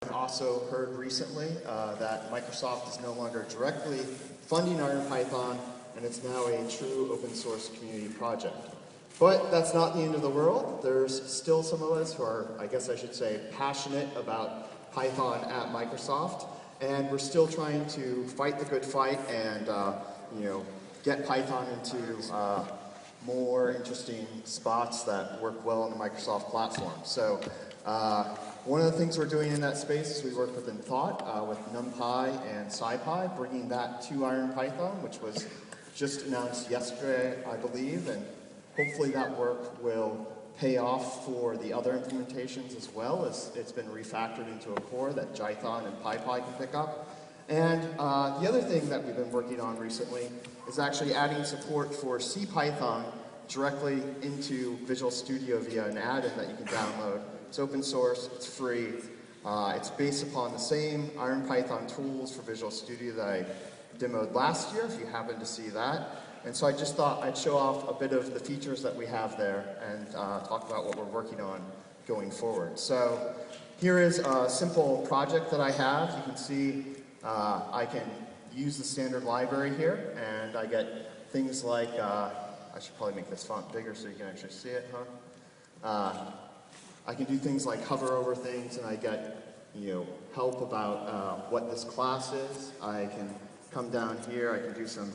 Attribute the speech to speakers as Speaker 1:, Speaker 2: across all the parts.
Speaker 1: I've also heard recently that Microsoft is no longer directly funding IronPython, and it's now a true open source community project. But that's not the end of the world. There's still some of us who are, I guess I should say, passionate about Python at Microsoft, and we're still trying to fight the good fight and get Python into more interesting spots that work well on the Microsoft platform. So one of the things we're doing in that space is we work within Thought with NumPy and SciPy, bringing that to IronPython, which was just announced yesterday, I believe, and hopefully that work will pay off for the other implementations as well, as it's been refactored into a core that Jython and PyPy can pick up. And the other thing that we've been working on recently is actually adding support for CPython directly into Visual Studio via an add-in that you can download. It's open source, it's free, it's based upon the same IronPython tools for Visual Studio that I demoed last year, if you happen to see that. And so I just thought I'd show off a bit of the features that we have there and talk about what we're working on going forward. So here is a simple project that I have. You can see I can use the standard library here, and I get things like, I should probably make this font bigger so you can actually see it, huh? I can do things like hover over things, and I get help about what this class is. I can come down here, I can do some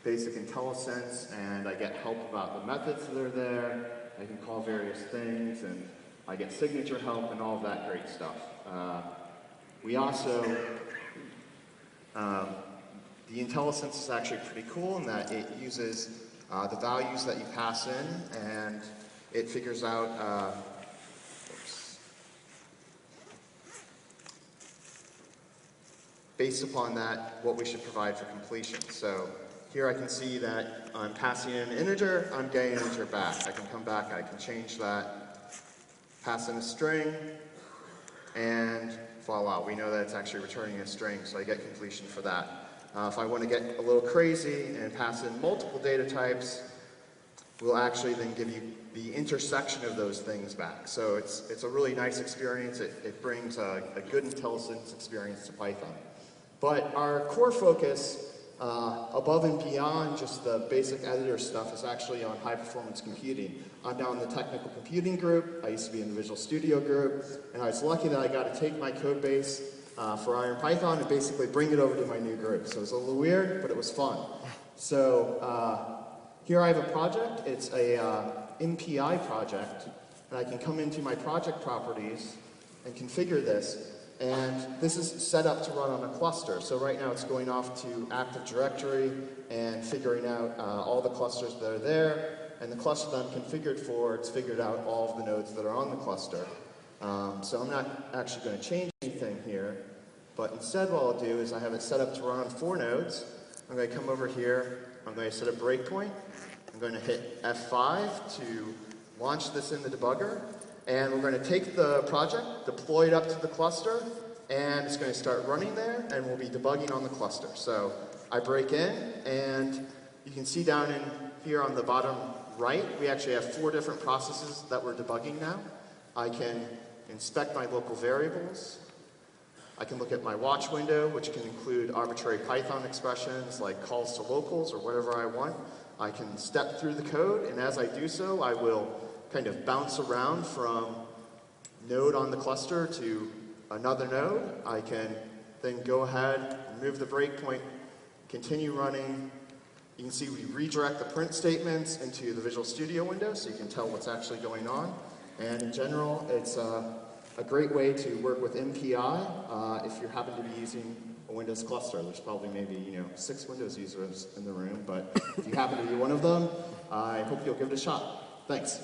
Speaker 1: basic IntelliSense, and I get help about the methods that are there. I can call various things, and I get signature help and all of that great stuff. We also, the IntelliSense is actually pretty cool in that it uses the values that you pass in, and it figures out based upon that what we should provide for completion. So here I can see that I'm passing in an integer, I'm getting an integer back. I can come back, I can change that, pass in a string, and voila, we know that it's actually returning a string, so I get completion for that. If I want to get a little crazy and pass in multiple data types, we'll actually then give you the intersection of those things back. So it's a really nice experience. It brings a good IntelliSense experience to Python. But our core focus, above and beyond just the basic editor stuff, is actually on high-performance computing. I'm now in the technical computing group. I used to be in the Visual Studio group, and I was lucky that I got to take my code base for IronPython and basically bring it over to my new group. So it was a little weird, but it was fun. So here I have a project. It's a MPI project, and I can come into my project properties and configure this. And this is set up to run on a cluster. So right now it's going off to Active Directory and figuring out all the clusters that are there. And the cluster that I'm configured for, it's figured out all of the nodes that are on the cluster. So I'm not actually going to change anything here. But instead what I'll do is I have it set up to run on 4 nodes. I'm going to come over here. I'm going to set a breakpoint. I'm going to hit F5 to launch this in the debugger. And we're going to take the project, deploy it up to the cluster, and it's going to start running there, and we'll be debugging on the cluster. So I break in, and you can see down in here on the bottom right, we actually have 4 different processes that we're debugging now. I can inspect my local variables. I can look at my watch window, which can include arbitrary Python expressions like calls to locals or whatever I want. I can step through the code, and as I do so, I will kind of bounce around from node on the cluster to another node. I can then go ahead, remove the breakpoint, continue running. You can see we redirect the print statements into the Visual Studio window so you can tell what's actually going on. And in general, it's a great way to work with MPI if you happen to be using a Windows cluster. There's probably maybe 6 Windows users in the room, but if you happen to be one of them, I hope you'll give it a shot. Thanks.